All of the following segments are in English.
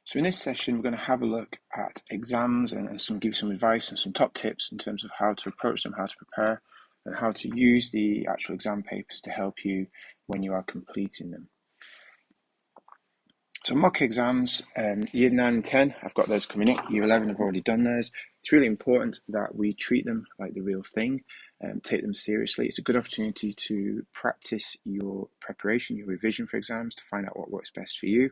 So in this session, we're going to have a look at exams and give some advice and some top tips in terms of how to approach them, how to prepare, and how to use the actual exam papers to help you when you are completing them. So mock exams, year 9 and 10, I've got those coming up. Year 11, I've already done those. It's really important that we treat them like the real thing and take them seriously. It's a good opportunity to practice your preparation, your revision for exams, to find out what works best for you.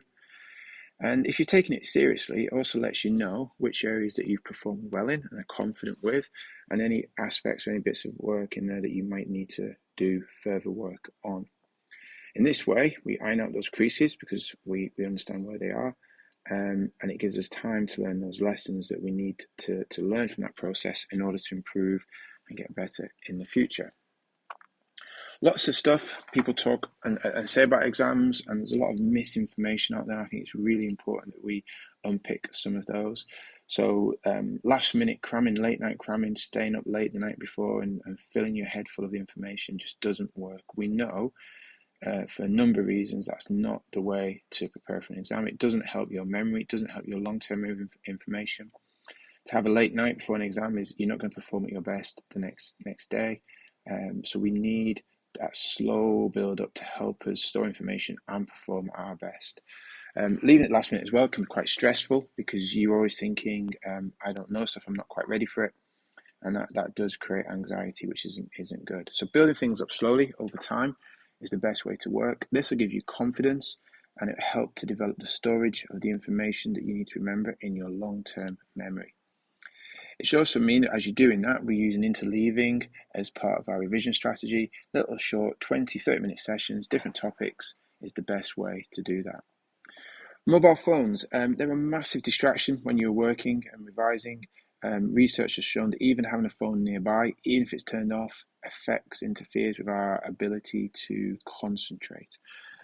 And if you're taking it seriously, it also lets you know which areas that you've performed well in and are confident with, and any aspects or any bits of work in there that you might need to do further work on. In this way, we iron out those creases because we understand where they are, and it gives us time to learn those lessons that we need to learn from that process in order to improve and get better in the future. Lots of stuff people talk and say about exams, and there's a lot of misinformation out there. I think it's really important that we unpick some of those. So last minute cramming, late night cramming, staying up late the night before and filling your head full of information just doesn't work. We know for a number of reasons that's not the way to prepare for an exam. It doesn't help your memory, it doesn't help your long-term information. To have a late night before an exam is you're not going to perform at your best the next day. So we need that slow build up to help us store information and perform at our best. Leaving it last minute as well can be quite stressful because you're always thinking, I don't know stuff, I'm not quite ready for it. And that does create anxiety, which isn't good. So building things up slowly over time is the best way to work. This will give you confidence and it will help to develop the storage of the information that you need to remember in your long-term memory. It should also mean that as you're doing that, we're using interleaving as part of our revision strategy. Little short 20-30 minute sessions, different topics is the best way to do that. Mobile phones, they're a massive distraction when you're working and revising. Research has shown that even having a phone nearby, even if it's turned off, interferes with our ability to concentrate.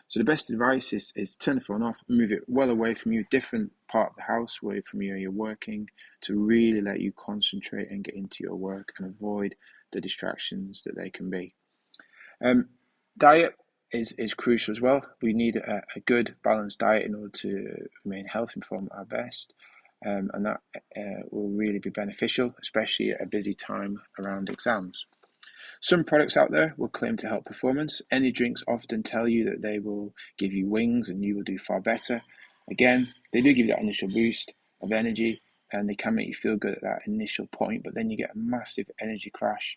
So the best advice is turn the phone off, move it well away from you, different part of the house away from you, you're working, to really let you concentrate and get into your work and avoid the distractions that they can be. Diet is crucial as well. We need a good balanced diet in order to remain healthy and perform at our best. And that will really be beneficial, especially at a busy time around exams. Some products out there will claim to help performance. Energy drinks often tell you that they will give you wings and you will do far better. Again, they do give you that initial boost of energy and they can make you feel good at that initial point, but then you get a massive energy crash.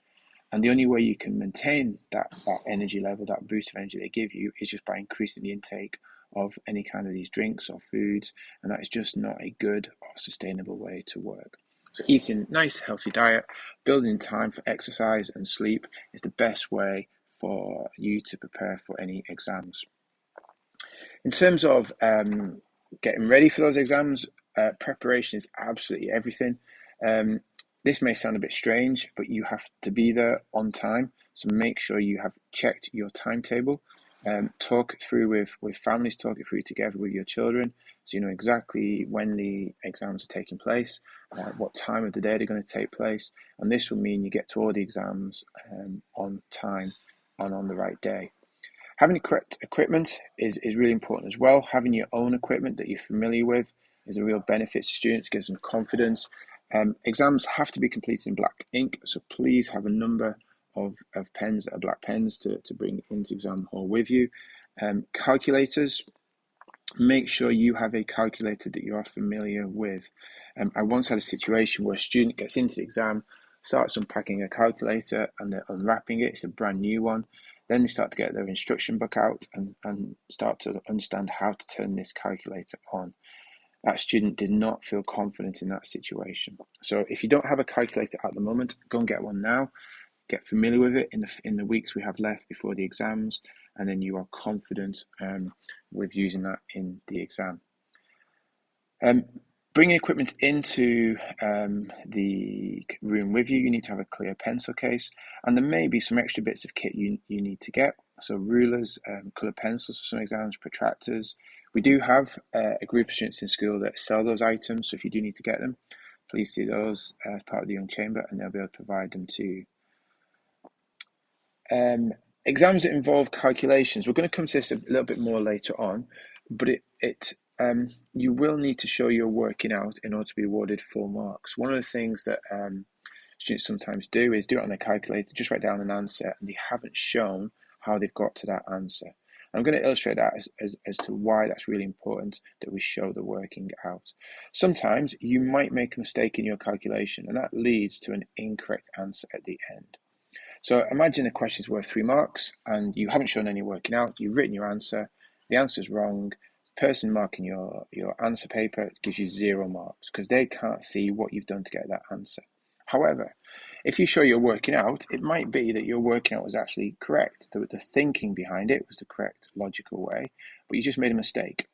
And the only way you can maintain that energy level, that boost of energy they give you, is just by increasing the intake of any kind of these drinks or foods. And that is just not a good or sustainable way to work. So eating nice, healthy diet, building time for exercise and sleep is the best way for you to prepare for any exams. In terms of getting ready for those exams, preparation is absolutely everything. This may sound a bit strange, but you have to be there on time. So make sure you have checked your timetable. Talk it through with families, talk it through together with your children, so you know exactly when the exams are taking place, what time of the day they're going to take place, and this will mean you get to all the exams on time and on the right day. Having the correct equipment is really important as well. Having your own equipment that you're familiar with is a real benefit to students, gives them confidence. Exams have to be completed in black ink, so please have a number of pens that are black pens to bring into exam hall with you. Calculators, make sure you have a calculator that you are familiar with. I once had a situation where a student gets into the exam, starts unpacking a calculator and they're unwrapping it, it's a brand new one. Then they start to get their instruction book out and start to understand how to turn this calculator on. That student did not feel confident in that situation. So if you don't have a calculator at the moment, go and get one now. Get familiar with it in the weeks we have left before the exams, and then you are confident with using that in the exam. Bringing equipment into the room with you, you need to have a clear pencil case, and there may be some extra bits of kit you need to get. So rulers, coloured pencils for some exams, protractors. We do have a group of students in school that sell those items, so if you do need to get them, please see those as part of the Young Chamber and they'll be able to provide them to you. Exams that involve calculations, we're going to come to this a little bit more later on, but you will need to show you're working out in order to be awarded full marks. One of the things that students sometimes do is do it on their calculator, just write down an answer, and they haven't shown how they've got to that answer. I'm going to illustrate that as to why that's really important, that we show the working out. Sometimes you might make a mistake in your calculation, and that leads to an incorrect answer at the end. So imagine a question is worth 3 marks, and you haven't shown any working out, you've written your answer, the answer is wrong, the person marking your answer paper gives you 0 marks, because they can't see what you've done to get that answer. However, if you show you're working out, it might be that your working out was actually correct. The thinking behind it was the correct logical way, but you just made a mistake.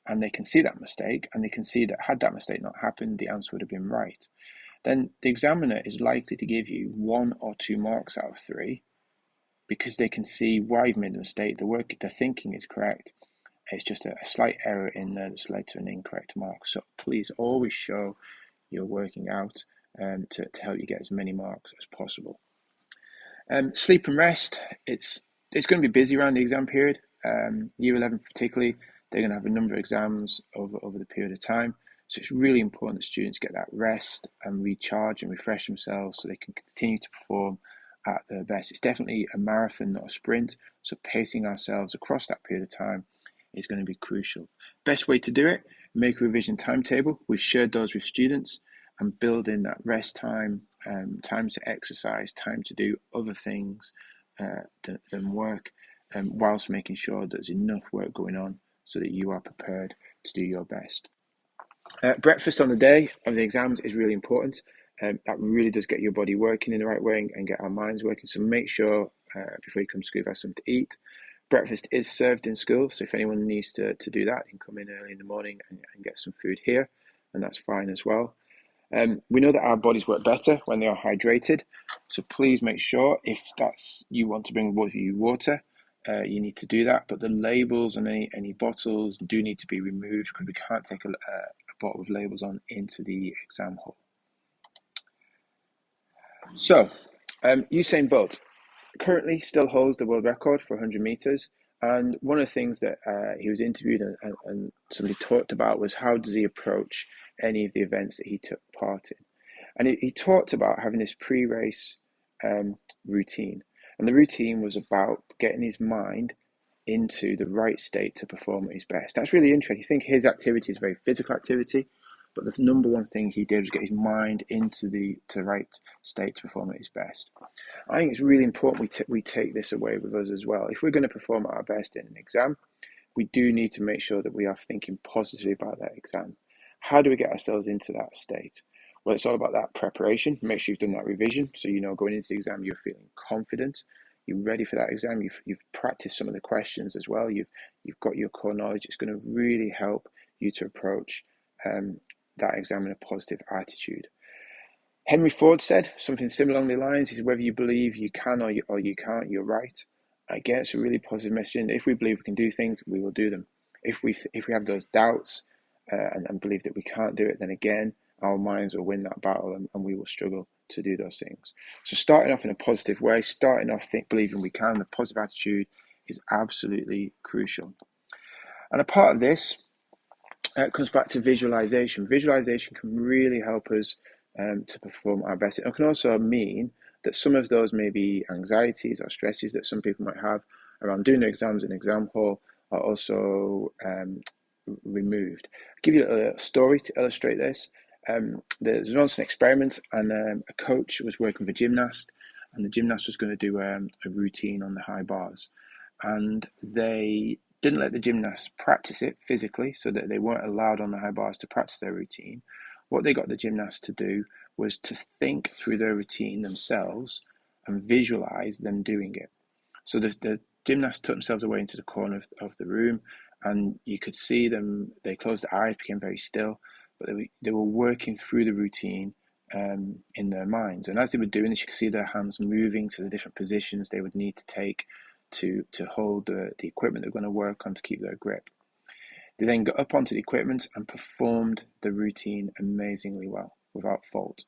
And they can see that mistake, and they can see that had that mistake not happened, the answer would have been right. Then the examiner is likely to give you 1 or 2 marks out of 3 because they can see why you've made a mistake. The thinking is correct. It's just a slight error in there that's led to an incorrect mark. So please always show you're working out to help you get as many marks as possible. Sleep and rest. It's going to be busy around the exam period. Year 11 particularly, they're going to have a number of exams over the period of time. So it's really important that students get that rest and recharge and refresh themselves so they can continue to perform at their best. It's definitely a marathon, not a sprint. So pacing ourselves across that period of time is going to be crucial. Best way to do it, make a revision timetable. We've shared those with students, and build in that rest time, time to exercise, time to do other things than work, whilst making sure there's enough work going on so that you are prepared to do your best. Breakfast on the day of the exams is really important. That really does get your body working in the right way and get our minds working. So make sure before you come to school, you have something to eat. Breakfast is served in school, so if anyone needs to do that, you can come in early in the morning and get some food here, and that's fine as well. We know that our bodies work better when they are hydrated, so please make sure if that's you want to bring with you water, you need to do that. But the labels on any bottles do need to be removed because we can't take a bottle with labels on into the exam hall. So, Usain Bolt currently still holds the world record for 100 meters. And one of the things that he was interviewed and somebody talked about was how does he approach any of the events that he took part in. And he talked about having this pre-race routine. And the routine was about getting his mind into the right state to perform at his best. That's really interesting. You think his activity is a very physical activity, but the number one thing he did was get his mind into the right state to perform at his best. I think it's really important we take this away with us as well. If we're going to perform at our best in an exam, we do need to make sure that we are thinking positively about that exam. How do we get ourselves into that state? Well, it's all about that preparation. Make sure you've done that revision, so you know going into the exam you're feeling confident, you're ready for that exam. You've practiced some of the questions as well. You've got your core knowledge. It's going to really help you to approach that exam in a positive attitude. Henry Ford said something similar along the lines. He said, whether you believe you can or you can't, you're right. Again, it's a really positive message. And if we believe we can do things, we will do them. If we have those doubts and believe that we can't do it, then again, our minds will win that battle and we will struggle to do those things. So starting off in a positive way, starting off believing we can, the positive attitude is absolutely crucial. And a part of this comes back to visualization. Visualization can really help us to perform our best. It can also mean that some of those maybe anxieties or stresses that some people might have around doing their exams in exam hall are also removed. I'll give you a story to illustrate this. There's once an experiment, and a coach was working with a gymnast, and the gymnast was going to do a routine on the high bars, and they didn't let the gymnasts practice it physically, so that they weren't allowed on the high bars to practice their routine. What they got the gymnasts to do was to think through their routine themselves and visualize them doing it. So the gymnasts took themselves away into the corner of the room, and you could see them, they closed their eyes, became very still, but they were working through the routine in their minds. And as they were doing this, you could see their hands moving to the different positions they would need to take to hold the equipment they're going to work on to keep their grip. They then got up onto the equipment and performed the routine amazingly well, without fault.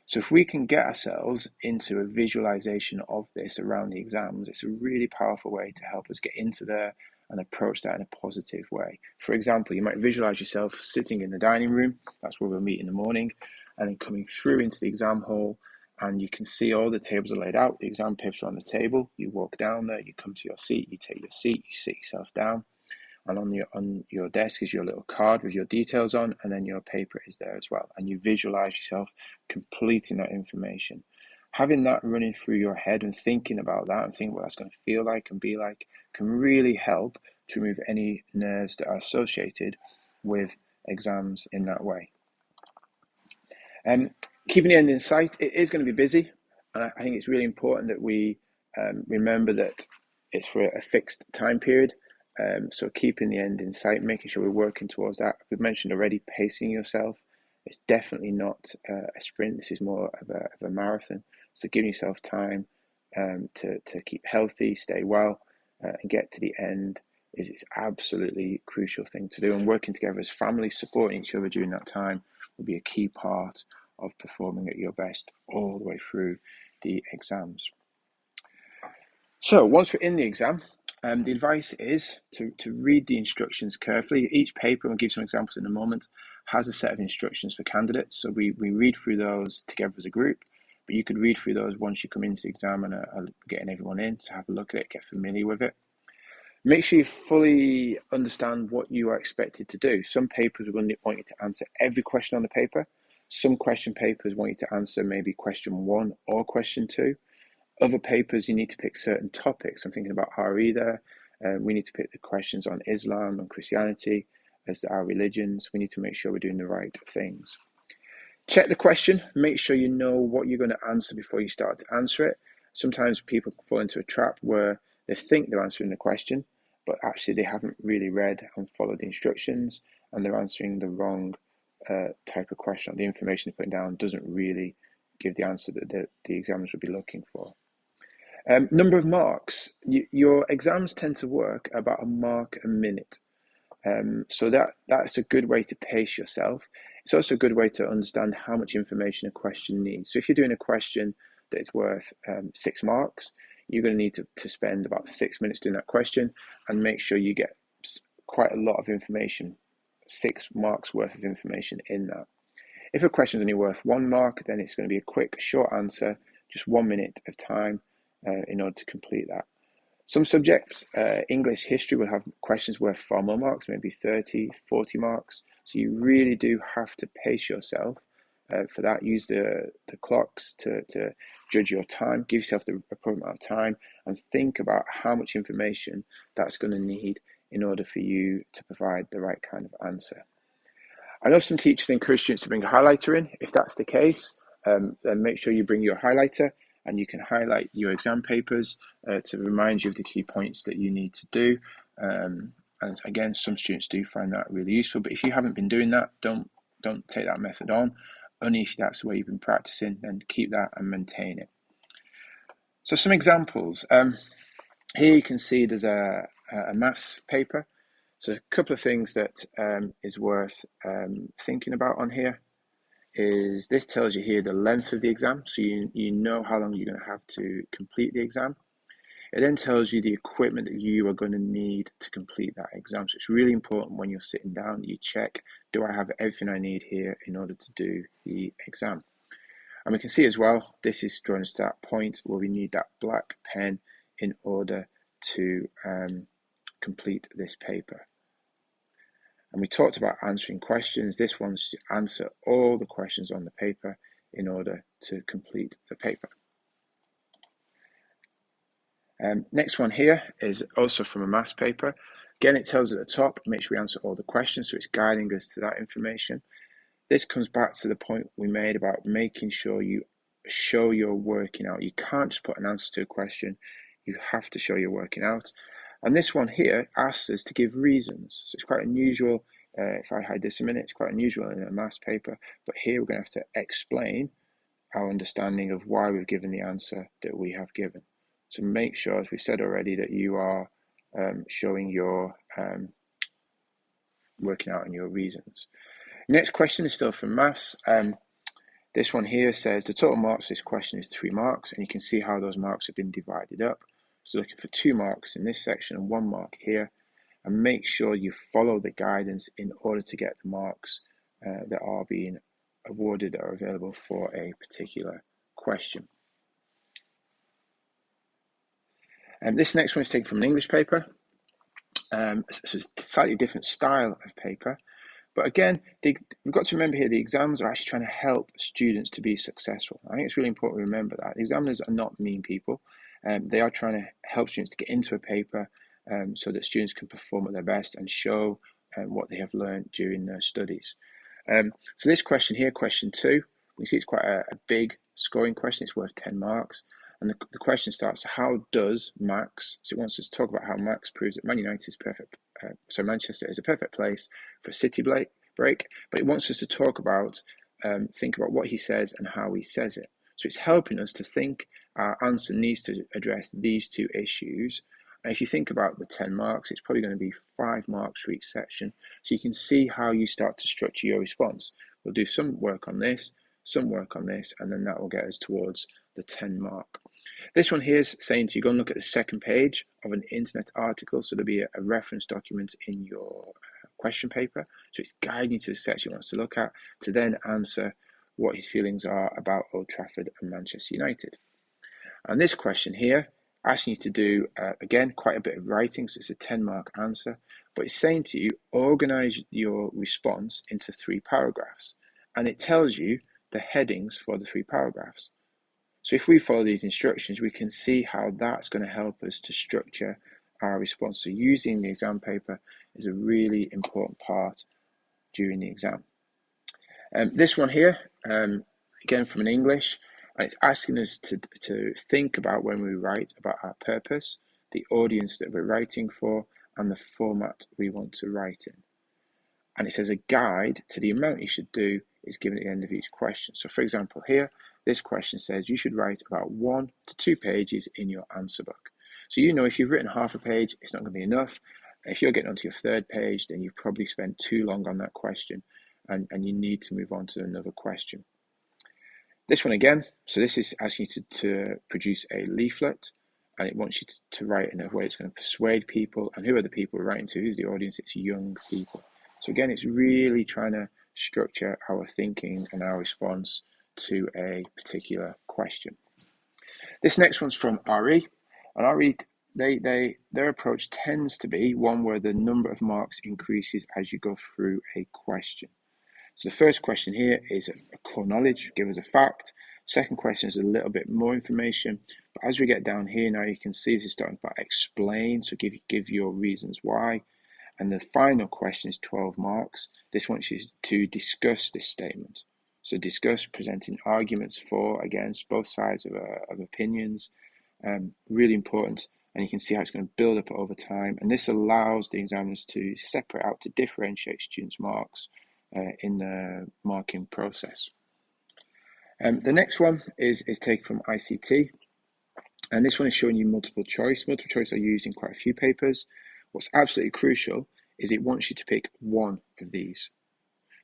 So if we can get ourselves into a visualization of this around the exams, it's a really powerful way to help us get into there and approach that in a positive way. For example, you might visualize yourself sitting in the dining room, that's where we'll meet in the morning, and then coming through into the exam hall, and you can see all the tables are laid out, the exam papers are on the table, you walk down there, you come to your seat, you take your seat, you sit yourself down, and on your desk is your little card with your details on, and then your paper is there as well, and you visualize yourself completing that information. Having that running through your head and thinking about that and thinking what that's going to feel like and be like can really help to remove any nerves that are associated with exams in that way. Keeping the end in sight, it is going to be busy, and I think it's really important that we remember that it's for a fixed time period. So keeping the end in sight, making sure we're working towards that. We've mentioned already pacing yourself. It's definitely not a sprint. This is more of a marathon. So giving yourself time to keep healthy, stay well, and get to the end is absolutely crucial thing to do. And working together as families, supporting each other during that time will be a key part of performing at your best all the way through the exams. So once we're in the exam, the advice is to read the instructions carefully. Each paper, and we'll give some examples in a moment, has a set of instructions for candidates. So we read through those together as a group, but you could read through those once you come into the exam and are getting everyone in to have a look at it, get familiar with it. Make sure you fully understand what you are expected to do. Some papers are going to want you to answer every question on the paper. Some question papers want you to answer maybe question 1 or question 2. Other papers, you need to pick certain topics. I'm thinking about RE there. We need to pick the questions on Islam and Christianity as our religions. We need to make sure we're doing the right things. Check the question. Make sure you know what you're going to answer before you start to answer it. Sometimes people fall into a trap where they think they're answering the question, but actually they haven't really read and followed the instructions, and they're answering the wrong type of question. The information they're putting down doesn't really give the answer that the examiners would be looking for. Number of marks. Your exams tend to work about a mark a minute. So that's a good way to pace yourself. It's also a good way to understand how much information a question needs. So if you're doing a question that is worth 6 marks, you're going to need to spend about 6 minutes doing that question and make sure you get quite a lot of information, 6 marks worth of information in that. If a question is only worth 1 mark, then it's going to be a quick, short answer, just 1 minute of time in order to complete that. Some subjects, English, history, will have questions worth far more marks, maybe 30, 40 marks. So you really do have to pace yourself for that. Use the clocks to judge your time, give yourself the appropriate amount of time, and think about how much information that's going to need in order for you to provide the right kind of answer. I know some teachers encourage students to bring a highlighter in. If that's the case, then make sure you bring your highlighter, and you can highlight your exam papers to remind you of the key points that you need to do. And again, some students do find that really useful, but if you haven't been doing that, don't take that method on. Only if that's the way you've been practicing, then keep that and maintain it. So some examples. Here you can see there's a maths paper. So a couple of things that is worth thinking about on here is this tells you here the length of the exam, so you know how long you're going to have to complete the exam. It then tells you the equipment that you are going to need to complete that exam. So it's really important when you're sitting down, you check, do I have everything I need here in order to do the exam? And we can see as well, this is drawing us to that point where we need that black pen in order to complete this paper. And we talked about answering questions. This one's to answer all the questions on the paper in order to complete the paper. Next one here is also from a maths paper. Again, it tells us at the top, make sure we answer all the questions, so it's guiding us to that information. This comes back to the point we made about making sure you show you're working out. You can't just put an answer to a question. You have to show you're working out. And this one here asks us to give reasons. So it's quite unusual. If I hide this a minute, it's quite unusual in a maths paper. But here we're going to have to explain our understanding of why we've given the answer that we have given. So make sure, as we've said already, that you are showing your working out on your reasons. Next question is still from maths. This one here says the total marks for this question is 3 marks, and you can see how those marks have been divided up. So looking for 2 marks in this section and 1 mark here. and make sure you follow the guidance in order to get the marks that are being awarded or available for a particular question. And this next one is taken from an English paper. So it's a slightly different style of paper. But again, we've got to remember here, the exams are actually trying to help students to be successful. I think it's really important to remember that. The examiners are not mean people. They are trying to help students to get into a paper so that students can perform at their best and show what they have learned during their studies. So this question here, question 2, we see it's quite a big scoring question. It's worth 10 marks. And the question starts, how does Max, so it wants us to talk about how Max proves that Manchester is a perfect place for a city break, but it wants us to talk about, think about what he says and how he says it. So it's helping us to think our answer needs to address these two issues. And if you think about the 10 marks, it's probably going to be 5 marks for each section. So you can see how you start to structure your response. We'll do some work on this, and then that will get us towards the 10 mark. This one here is saying to you, go and look at the second page of an internet article. So there'll be a reference document in your question paper. So it's guiding you to the section he wants to look at to then answer what his feelings are about Old Trafford and Manchester United. And this question here, asking you to do, again, quite a bit of writing. So it's a 10-mark answer. But it's saying to you, organize your response into 3 paragraphs. And it tells you the headings for the 3 paragraphs. So if we follow these instructions, we can see how that's going to help us to structure our response. So using the exam paper is a really important part during the exam. This one here, again from an English, and it's asking us to think about when we write about our purpose, the audience that we're writing for, and the format we want to write in. And it says a guide to the amount you should do is given at the end of each question. So for example here, this question says you should write about 1 to 2 pages in your answer book. So you know if you've written half a page, it's not going to be enough. If you're getting onto your 3rd page, then you've probably spent too long on that question and you need to move on to another question. This one again, so this is asking you to produce a leaflet, and it wants you to write in a way that's going to persuade people. And who are the people we're writing to? Who's the audience? It's young people. So again, it's really trying to structure our thinking and our response to a particular question. This next one's from RE, and RE, their approach tends to be one where the number of marks increases as you go through a question. So the first question here is a core knowledge, give us a fact. Second question is a little bit more information, but as we get down here now, you can see this is starting to explain, so give your reasons why. And the final question is 12 marks. This wants you to discuss this statement. So discuss, presenting arguments for, against, both sides of opinions. Really important. And you can see how it's going to build up over time. And this allows the examiners to separate out, to differentiate students' marks in the marking process. The next one is taken from ICT. And this one is showing you multiple choice. Multiple choice are used in quite a few papers. What's absolutely crucial is it wants you to pick one of these.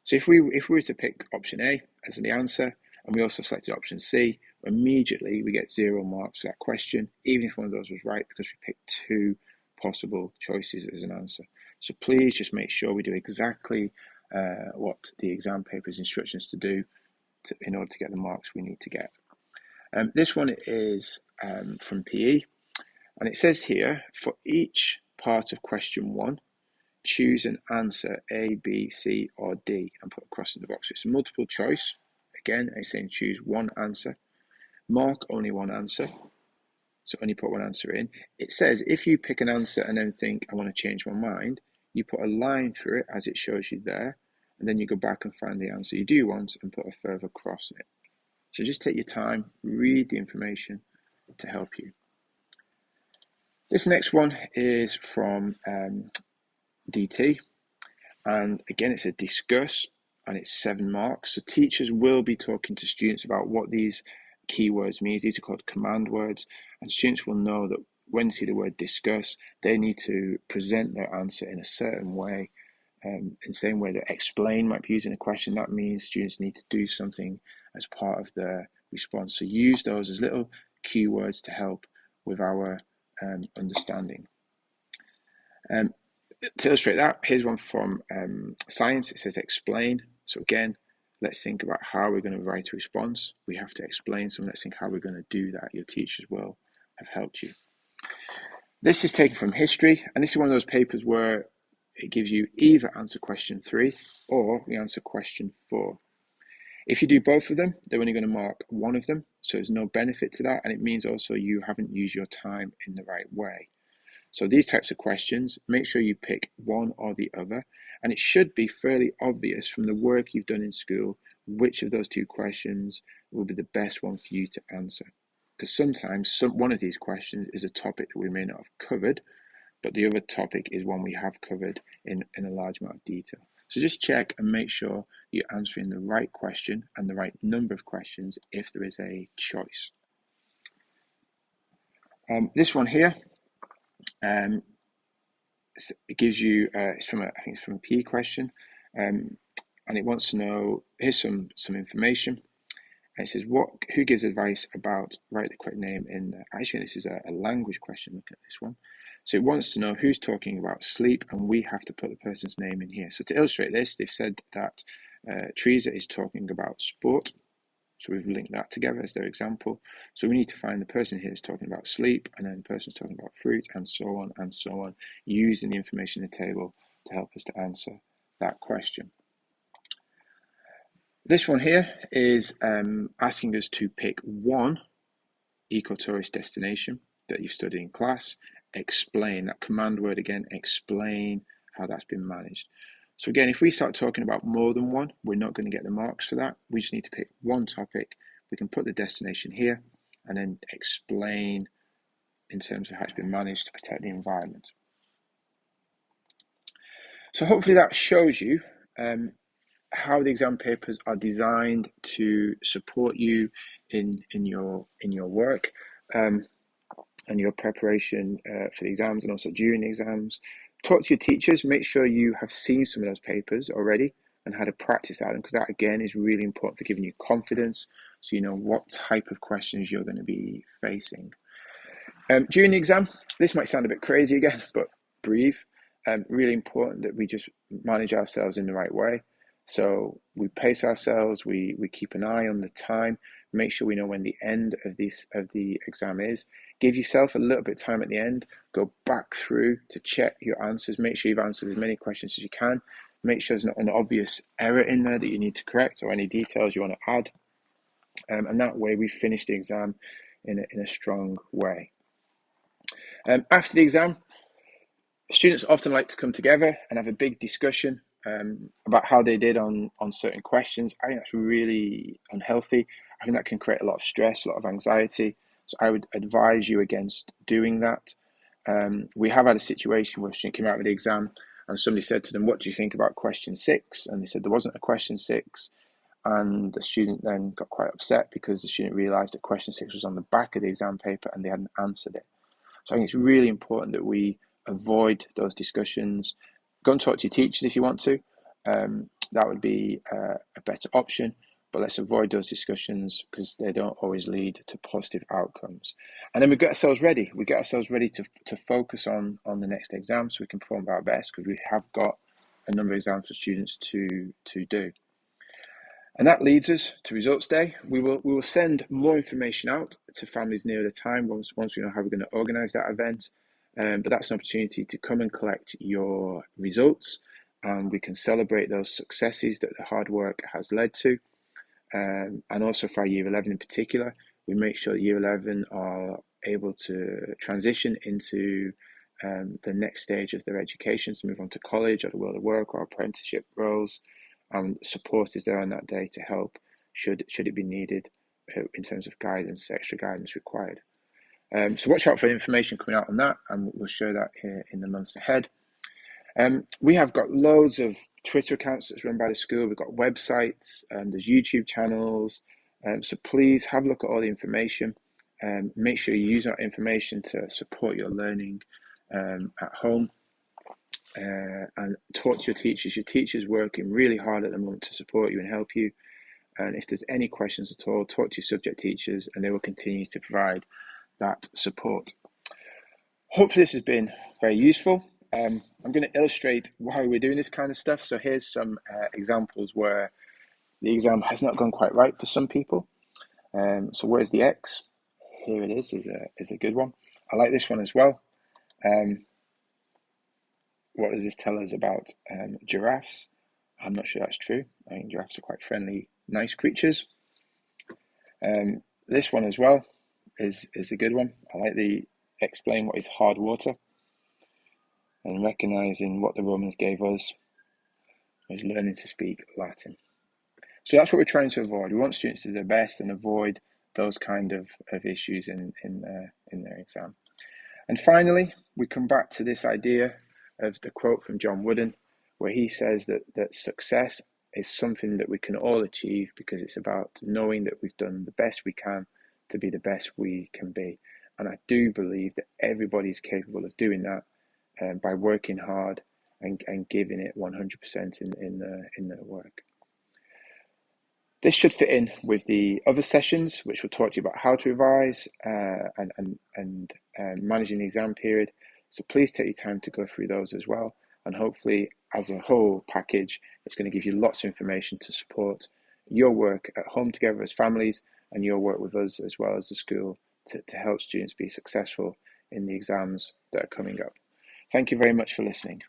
So if we were to pick option A as the answer, and we also selected option C, immediately we get 0 marks for that question, even if one of those was right, because we picked 2 possible choices as an answer. So please just make sure we do exactly what the exam paper's instructions to do in order to get the marks we need to get. This one is from PE, and it says here, for each part of question 1, choose an answer A, B, C, or D and put a cross in the box. It's a multiple choice. Again, it's saying choose one answer. Mark only one answer. So only put one answer in. It says if you pick an answer and then think, I want to change my mind, you put a line through it as it shows you there, and then you go back and find the answer you do want and put a further cross in it. So just take your time, read the information to help you. This next one is from DT, and again it's a discuss, and it's 7 marks. So teachers will be talking to students about what these keywords mean. These are called command words, and students will know that when they see the word discuss, they need to present their answer in a certain way. In the same way that explain might be used in a question, that means students need to do something as part of their response. So use those as little keywords to help with our understanding. To illustrate that, here's one from science. It says explain. So again, let's think about how we're going to write a response. We have to explain, so let's think how we're going to do that. Your teachers will have helped you. This is taken from history, and this is one of those papers where it gives you either answer question 3 or we answer question 4. If you do both of them, they're only going to mark one of them, so there's no benefit to that, and it means also you haven't used your time in the right way. So these types of questions, make sure you pick one or the other, and it should be fairly obvious from the work you've done in school which of those 2 questions will be the best one for you to answer. Because sometimes one of these questions is a topic that we may not have covered, but the other topic is one we have covered in a large amount of detail. So just check and make sure you're answering the right question and the right number of questions if there is a choice. This one here, it gives you, I think it's from a PE question, and it wants to know, here's some information. And it says, who gives advice about, write the correct name in, actually this is a language question, look at this one. So it wants to know who's talking about sleep, and we have to put the person's name in here. So to illustrate this, they've said that Teresa is talking about sport. So we've linked that together as their example. So we need to find the person here is talking about sleep, and then the person's talking about fruit, and so on, using the information in the table to help us to answer that question. This one here is asking us to pick one ecotourist destination that you've studied in class. Explain, that command word again, explain how that's been managed. So again, if we start talking about more than one, we're not going to get the marks for that. We just need to pick one topic. We can put the destination here and then explain in terms of how it's been managed to protect the environment. So hopefully that shows you how the exam papers are designed to support you in your work and your preparation for the exams, and also during the exams. Talk to your teachers. Make sure you have seen some of those papers already and how to practice at them, because that again is really important for giving you confidence, so you know what type of questions you're going to be facing. During the exam, this might sound a bit crazy again, but breathe. Really important that we just manage ourselves in the right way. So we pace ourselves, we keep an eye on the time, make sure we know when the end of the exam is. Give yourself a little bit of time at the end, go back through to check your answers, make sure you've answered as many questions as you can, make sure there's not an obvious error in there that you need to correct or any details you want to add. And that way we finish the exam in a strong way. After the exam, students often like to come together and have a big discussion about how they did on certain questions. I think that's really unhealthy. I think that can create a lot of stress, a lot of anxiety. So I would advise you against doing that. We have had a situation where a student came out of the exam and somebody said to them, what do you think about question 6? And they said there wasn't a question 6. And the student then got quite upset because the student realised that question 6 was on the back of the exam paper and they hadn't answered it. So I think it's really important that we avoid those discussions. Go and talk to your teachers if you want to. That would be a better option. But let's avoid those discussions because they don't always lead to positive outcomes. And then we get ourselves ready. We get ourselves ready to focus on the next exam so we can perform our best, because we have got a number of exams for students to do. And that leads us to results day. We will send more information out to families near the time once we know how we're going to organise that event. But that's an opportunity to come and collect your results, and we can celebrate those successes that the hard work has led to. And also for our Year 11 in particular, we make sure that Year 11 are able to transition into the next stage of their education, to move on to college or the world of work or apprenticeship roles. And support is there on that day to help should it be needed in terms of guidance, extra guidance required. So watch out for information coming out on that, and we'll share that in the months ahead. We have got loads of Twitter accounts that's run by the school. We've got websites, there's YouTube channels. So please have a look at all the information. Make sure you use that information to support your learning at home. And talk to your teachers. Your teachers working really hard at the moment to support you and help you. And if there's any questions at all, talk to your subject teachers and they will continue to provide that support. Hopefully this has been very useful. And I'm going to illustrate why we're doing this kind of stuff. So here's some examples where the exam has not gone quite right for some people. So where's the X? Here it is a good one. I like this one as well. What does this tell us about giraffes? I'm not sure that's true. I think giraffes are quite friendly, nice creatures. This one as well is a good one. I like the explain what is hard water, and recognizing what the Romans gave us was learning to speak Latin. So that's what we're trying to avoid. We want students to do their best and avoid those kind of issues in their exam. And finally, we come back to this idea of the quote from John Wooden, where he says that success is something that we can all achieve because it's about knowing that we've done the best we can to be the best we can be. And I do believe that everybody's capable of doing that by working hard and giving it 100% in their work. This should fit in with the other sessions, which will talk to you about how to revise and managing the exam period. So please take your time to go through those as well. And hopefully, as a whole package, it's going to give you lots of information to support your work at home together as families and your work with us as well as the school to help students be successful in the exams that are coming up. Thank you very much for listening.